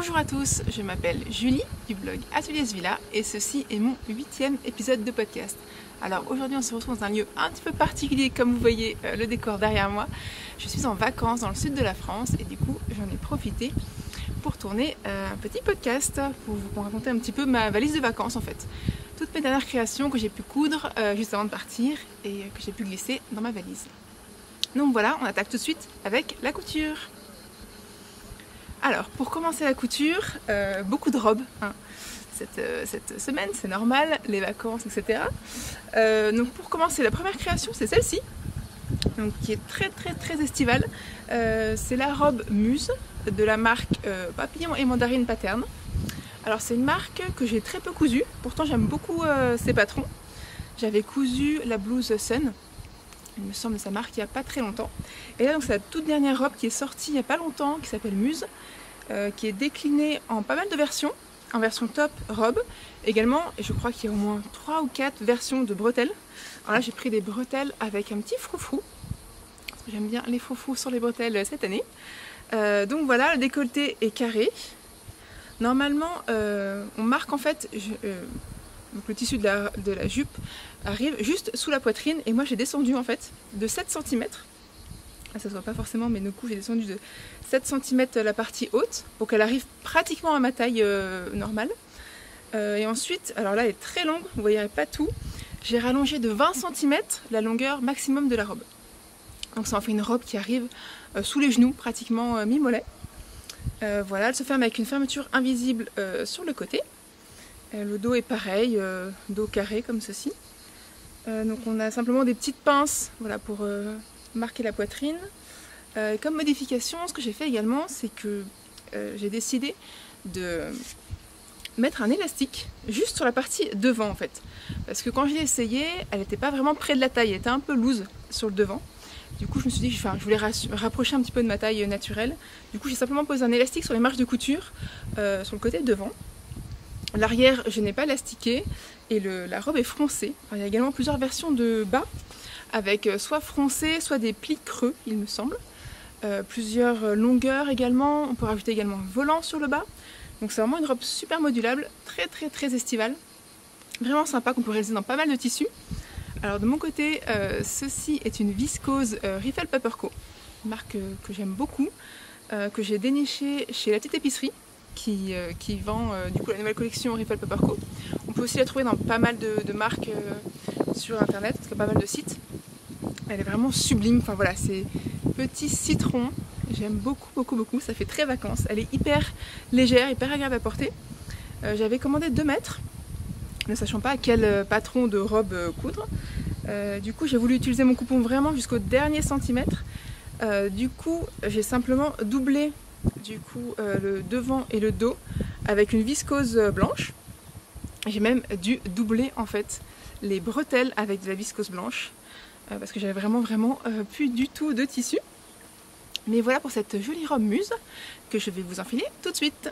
Bonjour à tous, je m'appelle Julie du blog Ateliers Villa et ceci est mon 8e épisode de podcast. Alors aujourd'hui on se retrouve dans un lieu un petit peu particulier comme vous voyez le décor derrière moi. Je suis en vacances dans le sud de la France et du coup j'en ai profité pour tourner un petit podcast pour vous raconter un petit peu ma valise de vacances en fait. Toutes mes dernières créations que j'ai pu coudre juste avant de partir et que j'ai pu glisser dans ma valise. Donc voilà, on attaque tout de suite avec la couture. Alors, pour commencer la couture, beaucoup de robes hein, cette semaine, c'est normal, les vacances, etc. Donc pour commencer, la première création, c'est celle-ci, donc qui est très estivale. C'est la robe Muse de la marque Papillon et Mandarine Pattern. Alors c'est une marque que j'ai très peu cousue, pourtant j'aime beaucoup ses patrons. J'avais cousu la blouse Sun, il me semble, sa marque il n'y a pas très longtemps. Et là donc c'est la toute dernière robe qui est sortie il n'y a pas longtemps, qui s'appelle Muse, qui est déclinée en pas mal de versions, en version top robe. Également, et je crois qu'il y a au moins 3 ou 4 versions de bretelles. Alors là j'ai pris des bretelles avec un petit froufrou. J'aime bien les froufrous sur les bretelles cette année. Donc voilà, le décolleté est carré. Normalement, on marque en fait... Donc le tissu de la jupe arrive juste sous la poitrine et moi j'ai descendu en fait de 7 cm. Ça se voit pas forcément mais du coup j'ai descendu de 7 cm la partie haute pour qu'elle arrive pratiquement à ma taille normale. Et ensuite, alors là elle est très longue, vous voyez pas tout. J'ai rallongé de 20 cm la longueur maximum de la robe. Donc ça en fait une robe qui arrive sous les genoux, pratiquement mi-mollet. Voilà, elle se ferme avec une fermeture invisible sur le côté. Le dos est pareil, dos carré comme ceci. Donc on a simplement des petites pinces voilà, pour marquer la poitrine. Comme modification, ce que j'ai fait également, c'est que j'ai décidé de mettre un élastique juste sur la partie devant en fait. Parce que quand je l'ai essayé, elle n'était pas vraiment près de la taille, elle était un peu loose sur le devant. Du coup je me suis dit que je voulais rapprocher un petit peu de ma taille naturelle. Du coup j'ai simplement posé un élastique sur les marges de couture sur le côté devant. L'arrière, je n'ai pas élastiqué et la robe est froncée. Alors, il y a également plusieurs versions de bas avec soit froncé, soit des plis creux, il me semble. Plusieurs longueurs également. On peut rajouter également un volant sur le bas. Donc c'est vraiment une robe super modulable, très estivale. Vraiment sympa qu'on peut réaliser dans pas mal de tissus. Alors de mon côté, ceci est une viscose Riffel Paper Co. Une marque que j'aime beaucoup, que j'ai dénichée chez La Petite Épicerie. Qui vend du coup la nouvelle collection Riffel Paper Co. On peut aussi la trouver dans pas mal de marques sur internet, parce qu'il y a pas mal de sites. Elle est vraiment sublime, enfin voilà, c'est petit citron, j'aime beaucoup, ça fait très vacances. Elle est hyper légère, hyper agréable à porter. J'avais commandé 2 mètres, ne sachant pas à quel patron de robe coudre. Du coup j'ai voulu utiliser mon coupon vraiment jusqu'au dernier centimètre. Du coup j'ai simplement doublé le devant et le dos avec une viscose blanche. J'ai même dû doubler en fait les bretelles avec de la viscose blanche parce que j'avais vraiment plus du tout de tissu. Mais voilà pour cette jolie robe Muse que je vais vous enfiler tout de suite.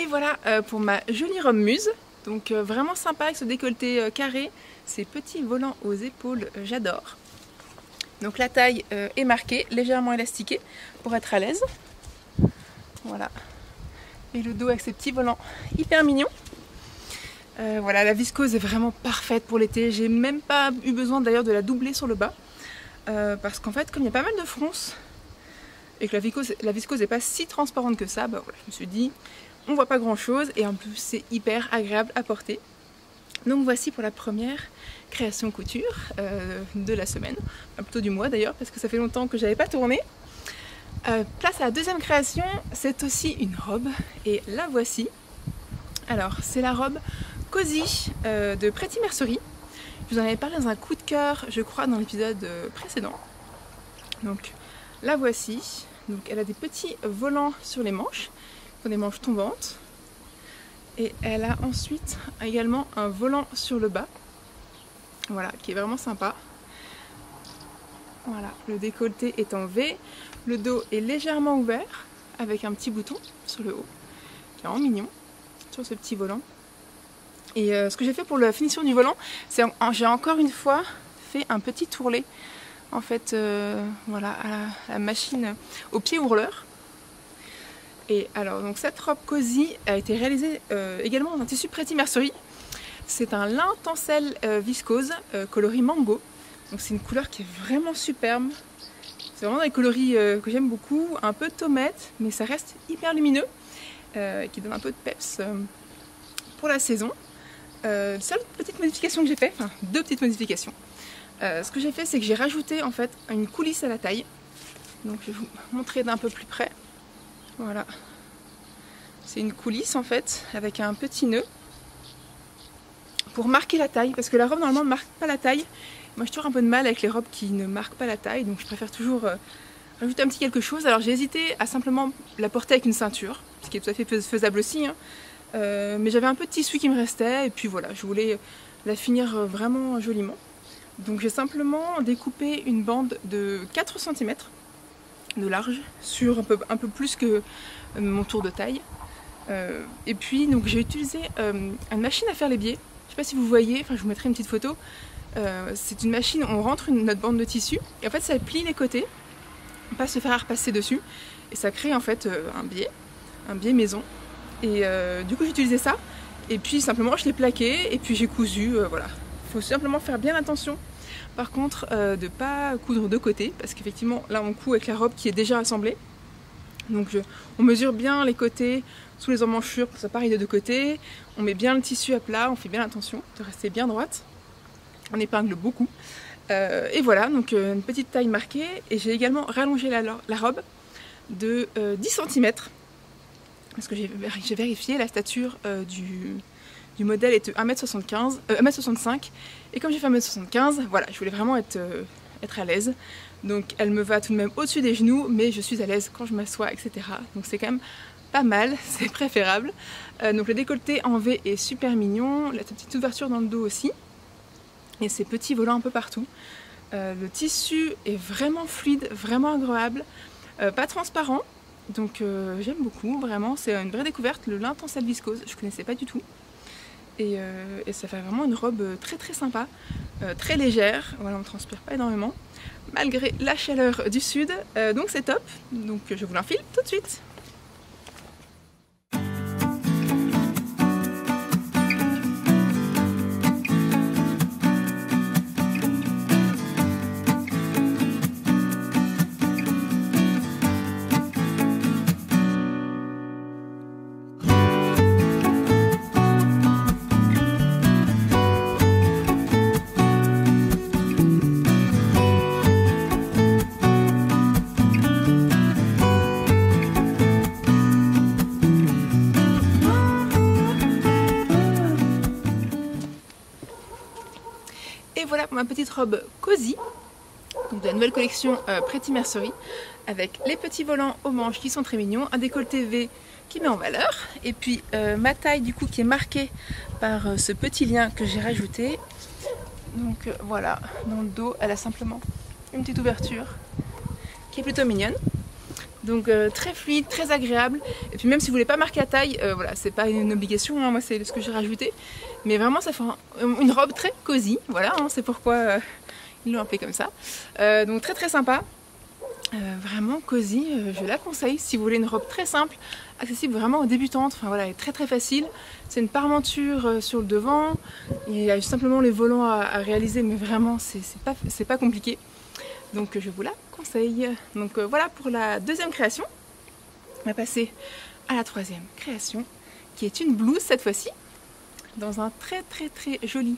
Et voilà pour ma jolie robe Muse, donc vraiment sympa avec ce décolleté carré, ces petits volants aux épaules, j'adore. Donc la taille est marquée, légèrement élastiquée pour être à l'aise. Voilà. Et le dos avec ces petits volants hyper mignons. Voilà, la viscose est vraiment parfaite pour l'été, j'ai même pas eu besoin d'ailleurs de la doubler sur le bas. Parce qu'en fait, comme il y a pas mal de fronces et que la viscose n'est pas si transparente que ça, bah voilà, je me suis dit... On voit pas grand chose et en plus c'est hyper agréable à porter. Donc voici pour la première création couture de la semaine, enfin, plutôt du mois d'ailleurs parce que ça fait longtemps que j'avais pas tourné. Place à la deuxième création, c'est aussi une robe et la voici. Alors c'est la robe Cozy de Pretty Mercerie. Je vous en avais parlé dans un coup de cœur, je crois, dans l'épisode précédent. Donc la voici. Donc elle a des petits volants sur les manches, qui sont des manches tombantes. Et elle a ensuite également un volant sur le bas. Voilà, qui est vraiment sympa. Voilà, le décolleté est en V. Le dos est légèrement ouvert, avec un petit bouton sur le haut. Qui est vraiment mignon, sur ce petit volant. Et ce que j'ai fait pour la finition du volant, c'est j'ai encore une fois fait un petit tourlet. En fait, voilà, à la machine au pied ourleur. Et alors, donc cette robe Cozy a été réalisée également dans un tissu Pretty Mercerie. C'est un lin tencel viscose coloris mango. Donc c'est une couleur qui est vraiment superbe. C'est vraiment des coloris que j'aime beaucoup, un peu tomate, mais ça reste hyper lumineux, qui donne un peu de peps pour la saison. Seule petite modification que j'ai fait, enfin 2 petites modifications. Ce que j'ai fait, c'est que j'ai rajouté en fait une coulisse à la taille. Donc je vais vous montrer d'un peu plus près. Voilà. C'est une coulisse en fait, avec un petit nœud. Pour marquer la taille, parce que la robe normalement ne marque pas la taille. Moi j'ai toujours un peu de mal avec les robes qui ne marquent pas la taille, donc je préfère toujours rajouter un petit quelque chose. Alors j'ai hésité à simplement la porter avec une ceinture, ce qui est tout à fait faisable aussi, hein. Mais j'avais un peu de tissu qui me restait, et puis voilà, je voulais la finir vraiment joliment. Donc j'ai simplement découpé une bande de 4 cm de large, sur un peu plus que mon tour de taille. Et puis donc j'ai utilisé une machine à faire les biais. Je sais pas si vous voyez, enfin je vous mettrai une petite photo. C'est une machine, on rentre notre bande de tissu et en fait ça plie les côtés, on passe se faire à repasser dessus et ça crée en fait un biais maison. Et du coup j'ai utilisé ça et puis simplement je l'ai plaqué et puis j'ai cousu, voilà. Il faut simplement faire bien attention par contre de ne pas coudre de côté parce qu'effectivement là on coud avec la robe qui est déjà assemblée. Donc on mesure bien les côtés sous les emmanchures pour que ça pareil de deux côtés, on met bien le tissu à plat, on fait bien attention de rester bien droite. On épingle beaucoup. Et voilà, donc une petite taille marquée. Et j'ai également rallongé la robe de 10 cm. Parce que j'ai vérifié la stature du modèle est de 1m65. Et comme j'ai fait 1m75, voilà, je voulais vraiment être à l'aise. Donc elle me va tout de même au-dessus des genoux, mais je suis à l'aise quand je m'assois, etc. Donc c'est quand même pas mal, c'est préférable. Donc le décolleté en V est super mignon. La petite ouverture dans le dos aussi. Et ces petits volants un peu partout. Le tissu est vraiment fluide, vraiment agréable, pas transparent, donc j'aime beaucoup, vraiment, c'est une vraie découverte, le lin tencel viscose, je connaissais pas du tout. Et ça fait vraiment une robe très très sympa, très légère, voilà, on ne transpire pas énormément, malgré la chaleur du sud, donc c'est top, donc je vous l'enfile tout de suite. Et voilà pour ma petite robe Cozy, donc de la nouvelle collection Pretty Mercerie, avec les petits volants aux manches qui sont très mignons, un décolleté V qui met en valeur, et puis ma taille du coup qui est marquée par ce petit lien que j'ai rajouté. Donc voilà, dans le dos elle a simplement une petite ouverture qui est plutôt mignonne. Donc très fluide, très agréable. Et puis même si vous voulez pas marquer la taille, voilà, c'est pas une obligation, hein, moi c'est ce que j'ai rajouté. Mais vraiment ça fait une robe très cosy, voilà, hein, c'est pourquoi ils l'ont appelé comme ça. Donc très très sympa, vraiment cosy, je la conseille si vous voulez une robe très simple, accessible vraiment aux débutantes, enfin voilà, elle est très très facile. C'est une parmenture sur le devant, il y a simplement les volants à réaliser, mais vraiment c'est pas compliqué. Donc je vous la conseille. Donc voilà pour la deuxième création. On va passer à la troisième création, qui est une blouse cette fois-ci, dans un très très très joli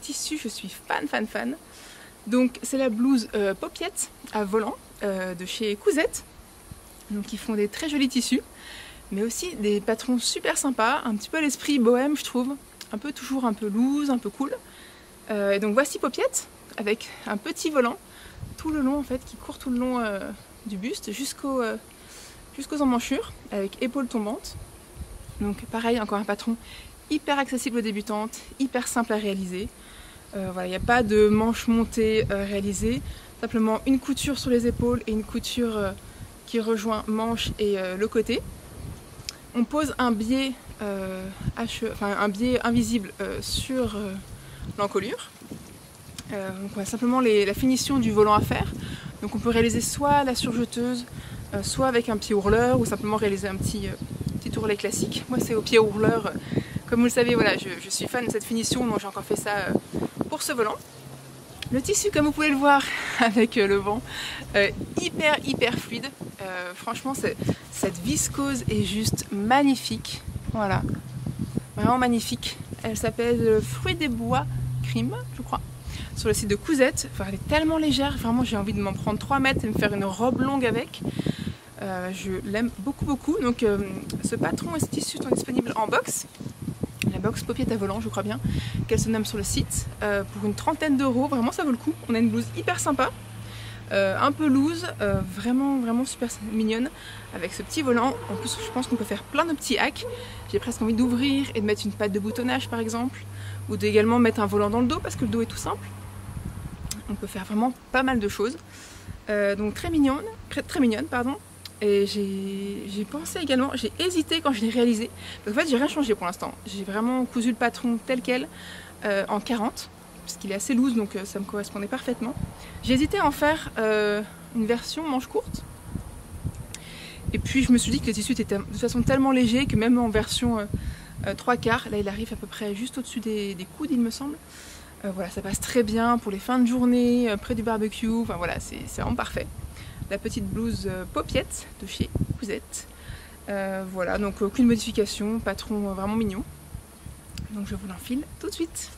tissu. Je suis fan. Donc c'est la blouse Paupiette à volant de chez Couzette. Donc ils font des très jolis tissus. mais aussi des patrons super sympas, un petit peu à l'esprit bohème je trouve, toujours un peu loose, un peu cool. Et donc voici Popiette avec un petit volant tout le long en fait, qui court tout le long du buste jusqu'aux emmanchures avec épaules tombantes. Donc pareil, encore un patron hyper accessible aux débutantes, hyper simple à réaliser. Voilà, il n'y a pas de manches montées réalisées, simplement une couture sur les épaules et une couture qui rejoint manche et le côté. On pose un biais, un biais invisible sur l'encolure. Donc on a simplement la finition du volant à faire. Donc on peut réaliser soit la surjeteuse, soit avec un pied ourleur ou simplement réaliser un petit ourlet classique. Moi c'est au pied ourleur. Comme vous le savez, voilà, je suis fan de cette finition, donc j'ai encore fait ça pour ce volant. Le tissu, comme vous pouvez le voir avec le vent, hyper fluide. Franchement, cette viscose est juste magnifique. Voilà, vraiment magnifique. Elle s'appelle Fruits des Bois Crime, je crois, sur le site de Cousette. Enfin, elle est tellement légère, vraiment j'ai envie de m'en prendre 3 mètres et me faire une robe longue avec. Je l'aime beaucoup. Donc ce patron et ce tissu sont disponibles en box. La box Popiette à volant, je crois bien qu'elle se nomme sur le site, pour une 30aine d'euros. Vraiment ça vaut le coup. On a une blouse hyper sympa, un peu loose, vraiment super mignonne avec ce petit volant. En plus je pense qu'on peut faire plein de petits hacks. J'ai presque envie d'ouvrir et de mettre une patte de boutonnage par exemple, ou d'également mettre un volant dans le dos parce que le dos est tout simple. On peut faire vraiment pas mal de choses. Donc très mignonne pardon. Et j'ai pensé également, j'ai hésité quand je l'ai réalisé, parce qu'en fait j'ai rien changé pour l'instant. J'ai vraiment cousu le patron tel quel en 40, parce qu'il est assez loose donc ça me correspondait parfaitement. J'ai hésité à en faire une version manche courte. Et puis je me suis dit que le tissu était de toute façon tellement léger que même en version 3/4, là il arrive à peu près juste au-dessus des coudes il me semble. Voilà, ça passe très bien pour les fins de journée, près du barbecue, enfin voilà, c'est vraiment parfait. La petite blouse Popiette de chez Cousette. Voilà, donc aucune modification, patron vraiment mignon. Donc je vous l'enfile tout de suite.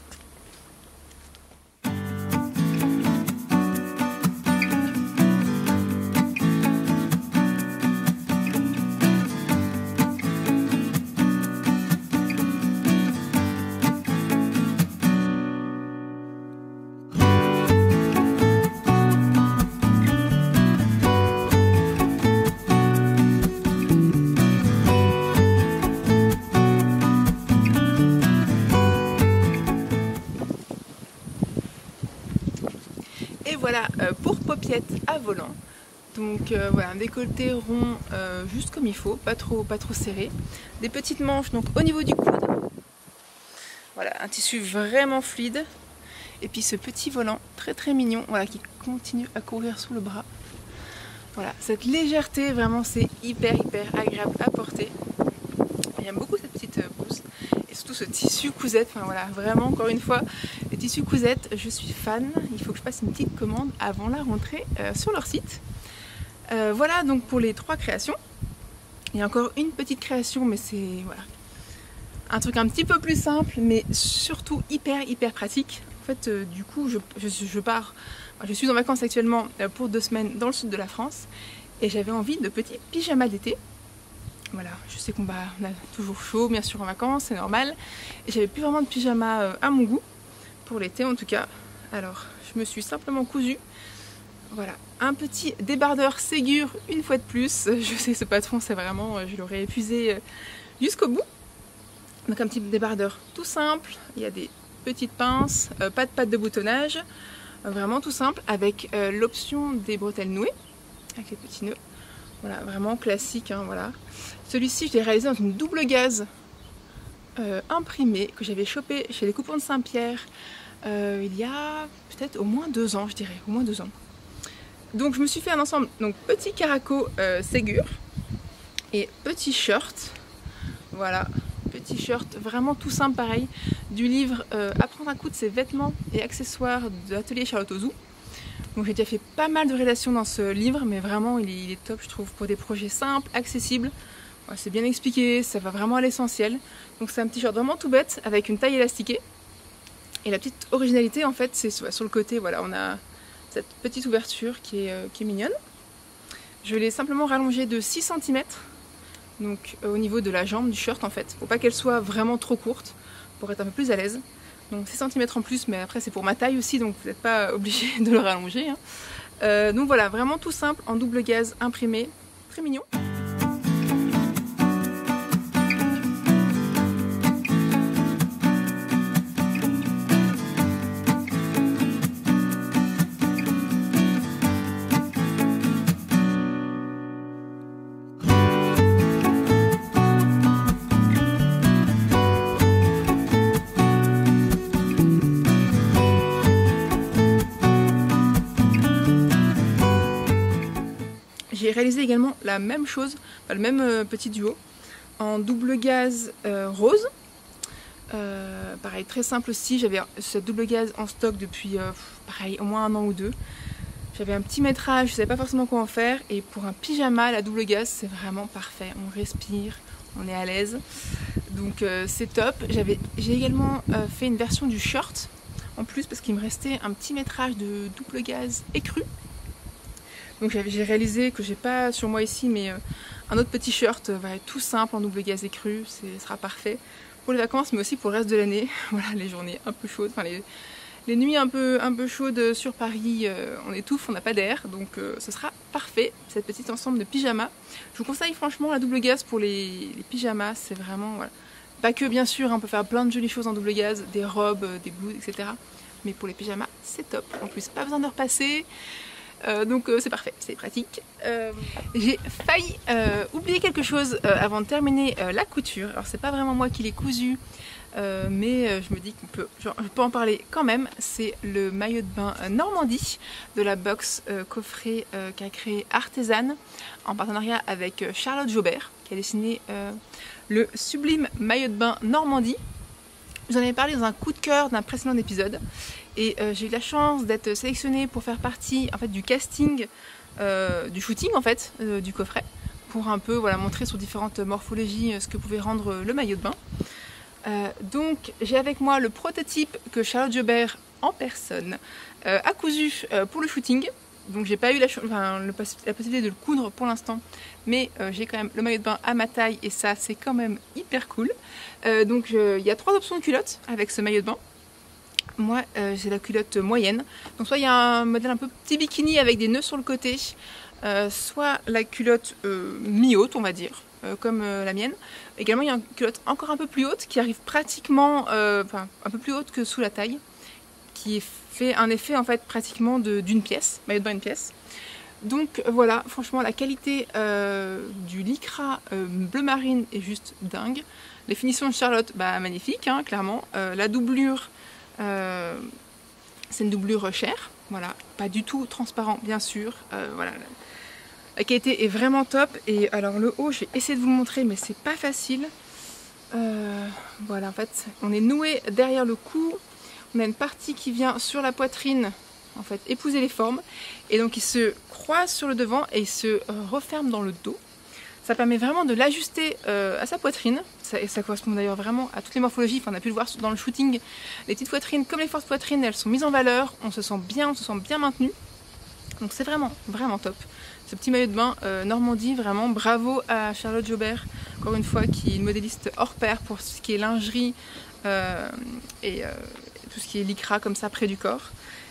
Et voilà pour Popiette à volant. Donc voilà, un décolleté rond juste comme il faut, pas trop serré. Des petites manches donc au niveau du coude. Voilà, un tissu vraiment fluide. Et puis ce petit volant très mignon, voilà, qui continue à courir sous le bras. Voilà, cette légèreté, vraiment c'est hyper agréable à porter. J'aime beaucoup cette petite blouse. Et surtout ce tissu Cousette, enfin voilà, vraiment encore une fois, les tissus Cousette, je suis fan. Il faut que je fasse une petite commande avant la rentrée sur leur site. Voilà donc pour les 3 créations. Il y a encore une petite création, mais c'est voilà, un truc un petit peu plus simple, mais surtout hyper pratique. En fait, du coup, je pars, je suis en vacances actuellement pour 2 semaines dans le sud de la France, et j'avais envie de petits pyjamas d'été. Voilà, je sais qu'on a toujours chaud, bien sûr, en vacances, c'est normal. Et j'avais plus vraiment de pyjama à mon goût, pour l'été en tout cas. Alors, je me suis simplement cousu, voilà, un petit débardeur Ségur une fois de plus. Je sais, ce patron, c'est vraiment, je l'aurais épuisé jusqu'au bout. Donc un petit débardeur tout simple, il y a des petites pinces, pas de patte de boutonnage, vraiment tout simple, avec l'option des bretelles nouées, avec les petits nœuds. Voilà, vraiment classique, hein, voilà. Celui-ci, je l'ai réalisé dans une double gaze imprimée que j'avais chopé chez les Coupons de Saint-Pierre il y a peut-être au moins 2 ans, je dirais, au moins 2 ans. Donc je me suis fait un ensemble, donc petit caraco Ségur et petit shirt, voilà, petit shirt vraiment tout simple pareil, du livre Apprendre à coudre ses vêtements et accessoires de l'atelier Charlotte Ozou. Donc j'ai déjà fait pas mal de rédations dans ce livre, mais vraiment il est top je trouve pour des projets simples, accessibles. Voilà, c'est bien expliqué, ça va vraiment à l'essentiel. Donc c'est un t-shirt vraiment tout bête avec une taille élastiquée. Et la petite originalité en fait c'est sur le côté, voilà, on a cette petite ouverture qui est mignonne. Je l'ai simplement rallongée de 6 cm donc au niveau de la jambe du shirt en fait. Faut pas qu'elle soit vraiment trop courte pour être un peu plus à l'aise. Donc 6 cm en plus, mais après c'est pour ma taille aussi, donc vous n'êtes pas obligé de le rallonger. Hein. Donc voilà, vraiment tout simple, en double gaze imprimé, très mignon. J'ai réalisé également la même chose, le même petit duo, en double gaze rose. Pareil, très simple aussi, j'avais cette double gaze en stock depuis pareil, au moins 1 an ou 2. J'avais un petit métrage, je ne savais pas forcément quoi en faire, et pour un pyjama, la double gaze, c'est vraiment parfait. On respire, on est à l'aise, donc c'est top. J'ai également fait une version du shirt, en plus, parce qu'il me restait un petit métrage de double gaze écru. Donc j'ai réalisé que j'ai pas sur moi ici, mais un autre petit shirt va être tout simple en double gaze écru, ce sera parfait pour les vacances, mais aussi pour le reste de l'année. Voilà, les journées un peu chaudes, enfin les nuits un peu chaudes sur Paris, on étouffe, on n'a pas d'air, donc ce sera parfait, cette petite ensemble de pyjamas. Je vous conseille franchement la double gaze pour les pyjamas, c'est vraiment, voilà. Pas que bien sûr, on peut faire plein de jolies choses en double gaze, des robes, des blouses, etc. Mais pour les pyjamas, c'est top. En plus, pas besoin de repasser. Donc c'est parfait, c'est pratique. J'ai failli oublier quelque chose avant de terminer la couture. Alors c'est pas vraiment moi qui l'ai cousu, mais je me dis je peux en parler quand même. C'est le maillot de bain Normandie de la box coffret qu'a créé Artezan en partenariat avec Charlotte Jobert, qui a dessiné le sublime maillot de bain Normandie. Je vous en avais parlé dans un coup de cœur d'un précédent épisode. Et j'ai eu la chance d'être sélectionnée pour faire partie en fait, du casting, du shooting en fait, du coffret, pour un peu voilà, montrer sur différentes morphologies ce que pouvait rendre le maillot de bain. Donc j'ai avec moi le prototype que Charlotte Jobert en personne a cousu pour le shooting. Donc j'ai pas eu la possibilité de le coudre pour l'instant, mais j'ai quand même le maillot de bain à ma taille et ça c'est quand même hyper cool. Donc il y a 3 options de culottes avec ce maillot de bain. Moi j'ai la culotte moyenne, donc soit il y a un modèle un peu petit bikini avec des nœuds sur le côté, soit la culotte mi-haute on va dire, comme la mienne. Également il y a une culotte encore un peu plus haute qui arrive pratiquement, un peu plus haute que sous la taille, qui fait un effet en fait pratiquement d'une pièce, maillot de bain une pièce. Donc voilà, franchement la qualité du lycra bleu marine est juste dingue. Les finitions de Charlotte, bah magnifique hein, clairement. La doublure, c'est une doublure chère, voilà, pas du tout transparent bien sûr. Voilà, la qualité est vraiment top. Et alors le haut, je vais essayer de vous le montrer, mais c'est pas facile. Voilà, en fait, on est noué derrière le cou. On a une partie qui vient sur la poitrine, en fait, épouser les formes. Et donc il se croise sur le devant et il se referme dans le dos. Ça permet vraiment de l'ajuster à sa poitrine. Et ça correspond d'ailleurs vraiment à toutes les morphologies. Enfin, on a pu le voir dans le shooting. Les petites poitrines comme les fortes poitrines, elles sont mises en valeur. On se sent bien maintenu. Donc c'est vraiment, vraiment top. Ce petit maillot de bain Normandie, vraiment bravo à Charlotte Jobert, encore une fois, qui est une modéliste hors pair pour ce qui est lingerie et tout ce qui est lycra comme ça près du corps.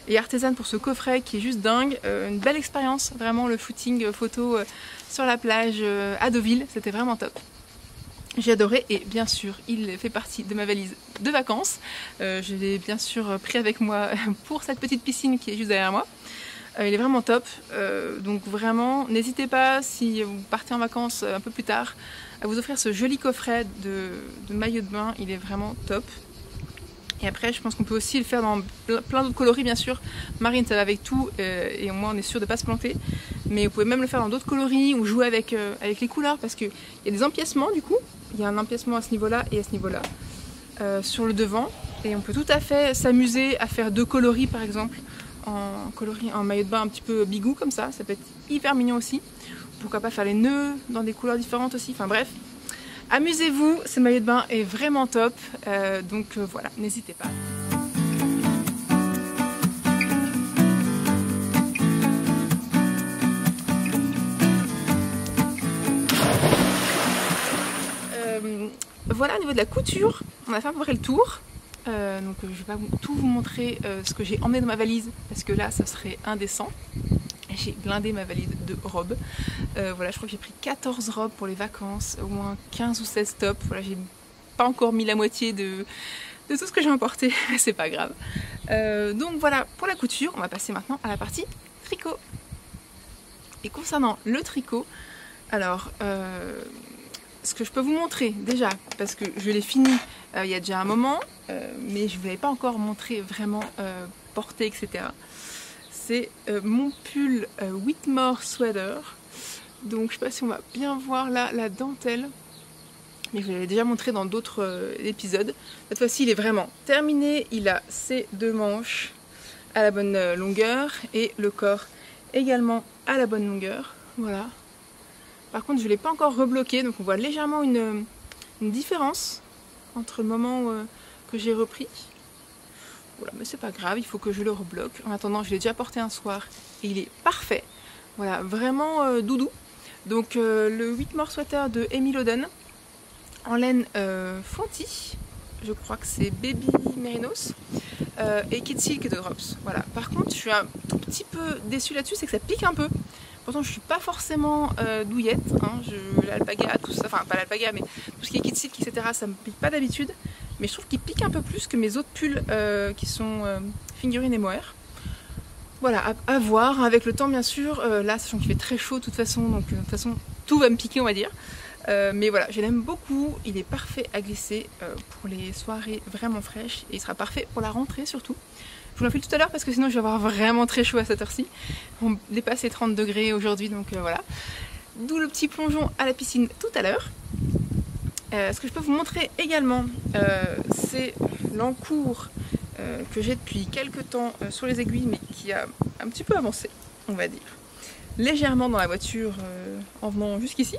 Et Artezan pour ce coffret qui est juste dingue, une belle expérience, vraiment le shooting photo sur la plage à Deauville, c'était vraiment top. J'ai adoré et bien sûr il fait partie de ma valise de vacances. Je l'ai bien sûr pris avec moi pour cette petite piscine qui est juste derrière moi. Il est vraiment top, donc vraiment n'hésitez pas si vous partez en vacances un peu plus tard à vous offrir ce joli coffret de maillot de bain, il est vraiment top. Et après je pense qu'on peut aussi le faire dans plein d'autres coloris bien sûr. Marine ça va avec tout et au moins on est sûr de ne pas se planter. Mais vous pouvez même le faire dans d'autres coloris ou jouer avec les couleurs parce qu'il y a des empiècements du coup. Il y a un empiècement à ce niveau-là et à ce niveau-là sur le devant. Et on peut tout à fait s'amuser à faire 2 coloris par exemple. En maillot de bain un petit peu bigou comme ça peut être hyper mignon aussi. Pourquoi pas faire les nœuds dans des couleurs différentes aussi, enfin bref. Amusez-vous, ce maillot de bain est vraiment top, donc voilà, n'hésitez pas. voilà, au niveau de la couture, on a fait à peu près le tour. Donc je vais pas tout vous montrer ce que j'ai emmené dans ma valise parce que là ça serait indécent. J'ai blindé ma valise de robes. Voilà, je crois que j'ai pris 14 robes pour les vacances, au moins 15 ou 16 tops. Voilà, j'ai pas encore mis la moitié de tout ce que j'ai emporté, mais c'est pas grave. Donc voilà pour la couture, on va passer maintenant à la partie tricot. Et concernant le tricot, alors ce que je peux vous montrer déjà, parce que je l'ai fini il y a déjà un moment, mais je ne vous l'avais pas encore montré vraiment porté, etc. C'est mon pull Whitmore Sweater. Donc je ne sais pas si on va bien voir là la dentelle, mais je vous l'avais déjà montré dans d'autres épisodes. Cette fois-ci il est vraiment terminé, il a ses deux manches à la bonne longueur et le corps également à la bonne longueur. Voilà. Par contre je ne l'ai pas encore rebloqué, donc on voit légèrement une différence entre le moment que j'ai repris. Voilà, mais c'est pas grave, il faut que je le rebloque. En attendant, je l'ai déjà porté un soir et il est parfait. Voilà, vraiment doudou. Donc le Whitmore Sweater de Emile Oden en laine Fonty. Je crois que c'est Baby Merinos et Kid Silk de Drops. Voilà. Par contre, je suis un tout petit peu déçue là-dessus, c'est que ça pique un peu. Pourtant, je suis pas forcément douillette. Hein. L'alpaga, tout ça, enfin pas l'alpaga, mais tout ce qui est Kid Silk, etc., ça me pique pas d'habitude. Mais je trouve qu'il pique un peu plus que mes autres pulls qui sont figurines et mohair. Voilà, à voir avec le temps, bien sûr. Là, sachant qu'il fait très chaud de toute façon, donc de toute façon, tout va me piquer, on va dire. Mais voilà, je l'aime beaucoup, il est parfait à glisser pour les soirées vraiment fraîches et il sera parfait pour la rentrée surtout. Je vous l'enfile tout à l'heure parce que sinon je vais avoir vraiment très chaud à cette heure-ci. On dépasse les 30 degrés aujourd'hui, donc voilà. D'où le petit plongeon à la piscine tout à l'heure. Ce que je peux vous montrer également, c'est l'encours que j'ai depuis quelques temps sur les aiguilles, mais qui a un petit peu avancé, on va dire. Légèrement dans la voiture en venant jusqu'ici.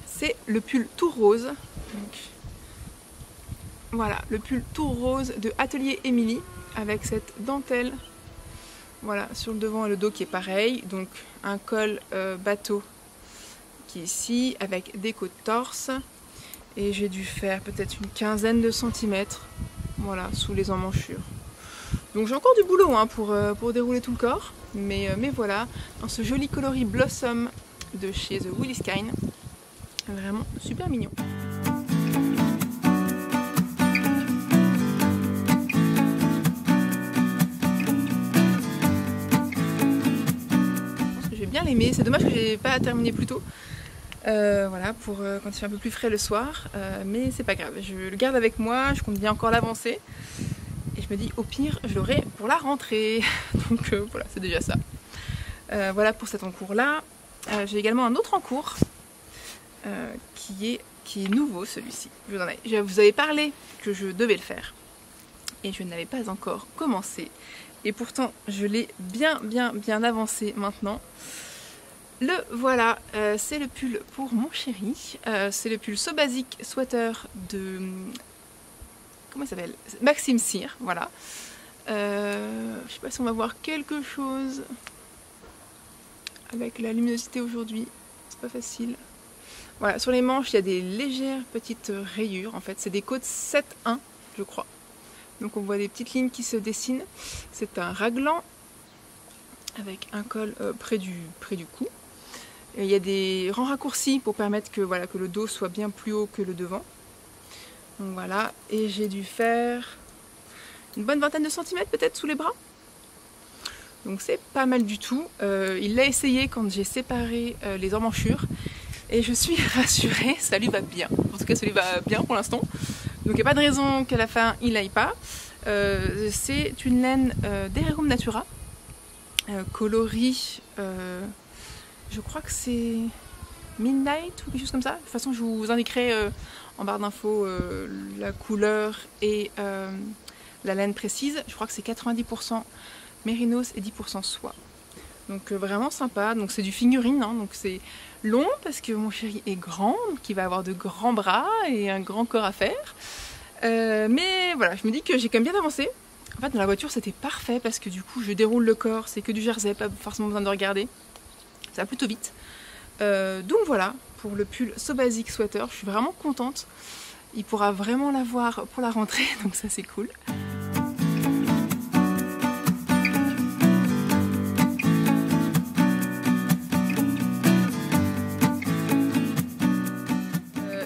C'est le pull tout rose. Donc, voilà, le pull tout rose de Atelier Émilie avec cette dentelle. Voilà, sur le devant et le dos qui est pareil. Donc un col bateau qui est ici avec des côtes torse. Et j'ai dû faire peut-être une quinzaine de centimètres. Voilà, sous les emmanchures. Donc j'ai encore du boulot hein, pour dérouler tout le corps. Mais voilà, dans ce joli coloris Blossom de chez The Willis Kine. Vraiment super mignon. Je pense que je vais bien l'aimer. C'est dommage que j'ai pas terminé plus tôt. Voilà, pour quand il fait un peu plus frais le soir. Mais c'est pas grave. Je le garde avec moi. Je compte bien encore l'avancer. Et je me dis, au pire, je l'aurai pour la rentrée. Donc voilà, c'est déjà ça. Voilà pour cet encours-là. J'ai également un autre encours. Qui est nouveau celui-ci. Je vous avais parlé que je devais le faire et je n'avais pas encore commencé et pourtant je l'ai bien avancé maintenant. Le voilà, c'est le pull pour mon chéri, c'est le pull So Basic Sweater de comment il s'appelle, Maxime Cyr, voilà. Je sais pas si on va voir quelque chose avec la luminosité aujourd'hui, c'est pas facile. Voilà, sur les manches, il y a des légères petites rayures. En fait, c'est des côtes 7-1, je crois. Donc on voit des petites lignes qui se dessinent. C'est un raglan avec un col près du cou. Et il y a des rangs raccourcis pour permettre que, voilà, que le dos soit bien plus haut que le devant. Donc voilà, et j'ai dû faire une bonne vingtaine de centimètres peut-être sous les bras. Donc c'est pas mal du tout. Il l'a essayé quand j'ai séparé les emmanchures. Et je suis rassurée, ça lui va bien. En tout cas, ça lui va bien pour l'instant. Donc il n'y a pas de raison qu'à la fin, il n'aille pas. C'est une laine d'Eragum Natura. Coloris, je crois que c'est Midnight ou quelque chose comme ça. De toute façon, je vous indiquerai en barre d'infos la couleur et la laine précise. Je crois que c'est 90% mérinos et 10% soie. Donc vraiment sympa. Donc c'est du figurine, hein, donc c'est long parce que mon chéri est grand, donc il va avoir de grands bras et un grand corps à faire. Mais voilà, je me dis que j'ai quand même bien avancé. En fait, dans la voiture, c'était parfait parce que du coup, je déroule le corps, c'est que du jersey, pas forcément besoin de regarder. Ça va plutôt vite. Donc voilà, pour le pull So Basic Sweater, je suis vraiment contente. il pourra vraiment l'avoir pour la rentrée, donc ça c'est cool.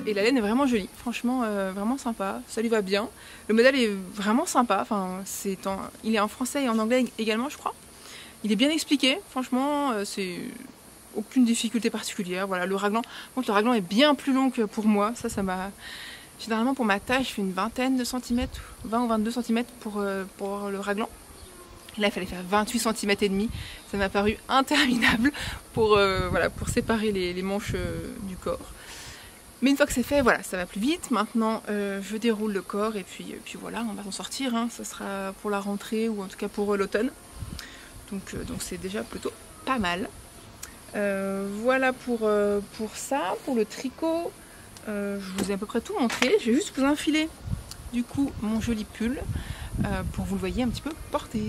Et la laine est vraiment jolie, franchement vraiment sympa, ça lui va bien. Le modèle est vraiment sympa, enfin, il est en français et en anglais également je crois. Il est bien expliqué, franchement, c'est aucune difficulté particulière. Voilà, le raglan, le raglan est bien plus long que pour moi, ça m'a... Généralement pour ma taille, je fais une vingtaine de centimètres, 20 ou 22 cm pour le raglan. Là, il fallait faire 28 cm et demi. Ça m'a paru interminable pour séparer les manches du corps. Mais une fois que c'est fait, voilà, ça va plus vite. Maintenant, je déroule le corps et puis voilà, on va s'en sortir. Hein. Ça sera pour la rentrée ou en tout cas pour l'automne. Donc c'est déjà plutôt pas mal. Voilà pour ça, pour le tricot. Je vous ai à peu près tout montré. Je vais juste vous enfiler du coup mon joli pull pour que vous le voyez un petit peu porté.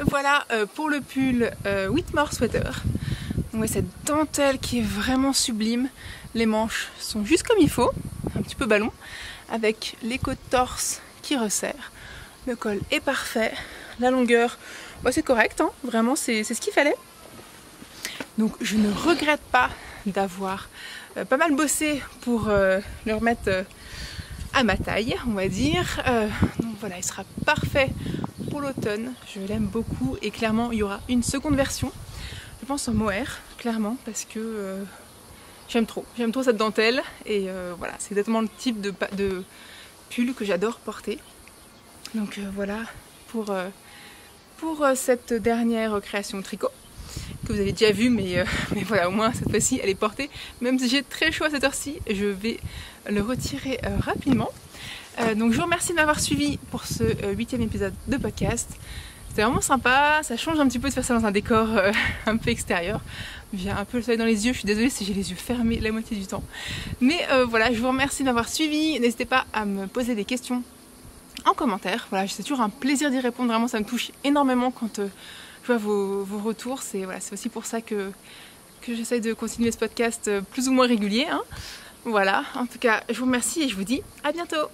Voilà pour le pull Whitmore Sweater. Donc, cette dentelle qui est vraiment sublime. Les manches sont juste comme il faut, un petit peu ballon, avec les côtes torse qui resserrent. Le col est parfait, la longueur, c'est correct, hein, vraiment c'est ce qu'il fallait. Donc je ne regrette pas d'avoir pas mal bossé pour le remettre à ma taille, on va dire. Donc voilà, il sera parfait pour l'automne, je l'aime beaucoup et clairement il y aura une seconde version, je pense en mohair, clairement, parce que j'aime trop cette dentelle et voilà, c'est exactement le type de pull que j'adore porter. Donc voilà pour cette dernière création tricot que vous avez déjà vue, mais voilà, au moins cette fois-ci elle est portée, même si j'ai très chaud à cette heure-ci, je vais le retirer rapidement. Donc je vous remercie de m'avoir suivi pour ce 8e épisode de podcast. C'était vraiment sympa, ça change un petit peu de faire ça dans un décor un peu extérieur. J'ai un peu le soleil dans les yeux, je suis désolée si j'ai les yeux fermés la moitié du temps. Mais voilà, je vous remercie de m'avoir suivi, n'hésitez pas à me poser des questions en commentaire. Voilà, c'est toujours un plaisir d'y répondre, vraiment ça me touche énormément quand je vois vos retours. C'est aussi pour ça que j'essaye de continuer ce podcast plus ou moins régulier. Hein. Voilà, en tout cas je vous remercie et je vous dis à bientôt.